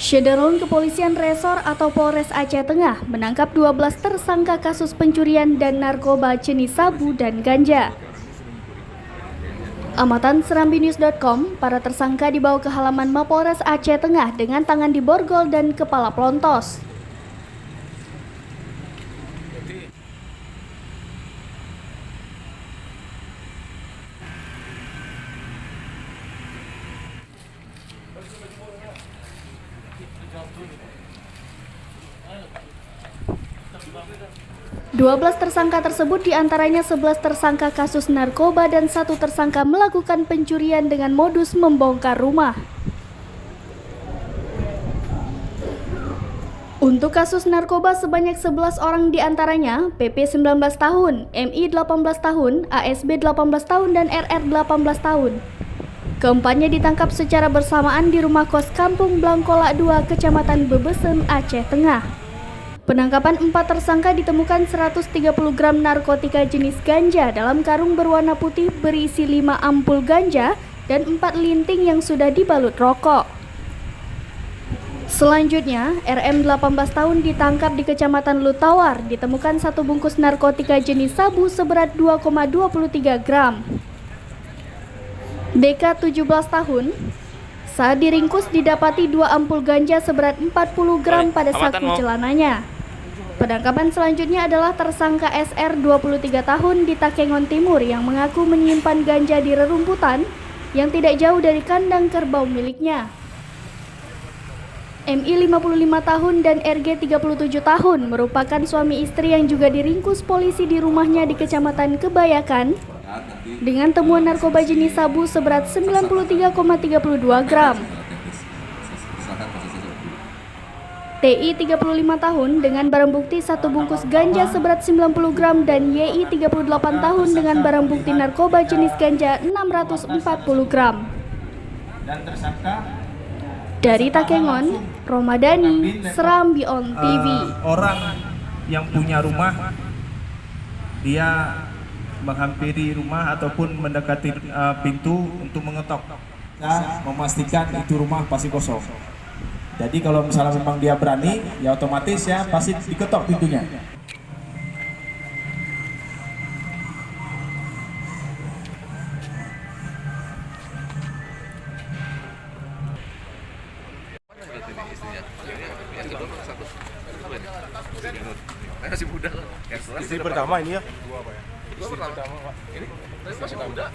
Syederun Kepolisian Resor atau Polres Aceh Tengah menangkap 12 tersangka kasus pencurian dan narkoba jenis sabu dan ganja. Amatan serambinews.com, para tersangka dibawa ke halaman Mapolres Aceh Tengah dengan tangan diborgol dan kepala pelontos. Dua belas tersangka tersebut diantaranya 11 tersangka kasus narkoba dan 1 tersangka melakukan pencurian dengan modus membongkar rumah. Untuk kasus narkoba sebanyak 11 orang diantaranya PP 19 tahun, MI 18 tahun, ASB 18 tahun, dan RR 18 tahun. Keempatnya ditangkap secara bersamaan di rumah kos Kampung Blangkolak 2, Kecamatan Bebesen, Aceh Tengah. Penangkapan 4 tersangka ditemukan 130 gram narkotika jenis ganja dalam karung berwarna putih berisi 5 ampul ganja dan 4 linting yang sudah dibalut rokok. Selanjutnya, RM 18 tahun ditangkap di Kecamatan Lutawar, ditemukan 1 bungkus narkotika jenis sabu seberat 2,23 gram. DK 17 tahun, saat diringkus didapati 2 ampul ganja seberat 40 gram pada saku celananya. Penangkapan selanjutnya adalah tersangka SR 23 tahun di Takengon Timur yang mengaku menyimpan ganja di rerumputan yang tidak jauh dari kandang kerbau miliknya. MI 55 tahun dan RG 37 tahun merupakan suami istri yang juga diringkus polisi di rumahnya di Kecamatan Kebayakan dengan temuan narkoba jenis sabu seberat 93,32 gram. TI 35 tahun dengan barang bukti 1 bungkus ganja seberat 90 gram dan YI 38 tahun dengan barang bukti narkoba jenis ganja 640 gram. Dan tersangka dari Takengon, Romadani, Serambi On TV. Orang yang punya rumah, dia menghampiri rumah ataupun mendekati pintu untuk mengetok, memastikan itu rumah pasti kosong. Jadi kalau misalnya memang dia berani, ya otomatis ya pasti diketok pintunya. Masih muda kan? Istri pertama ini ya? Istri pertama Pak. Ini masih muda.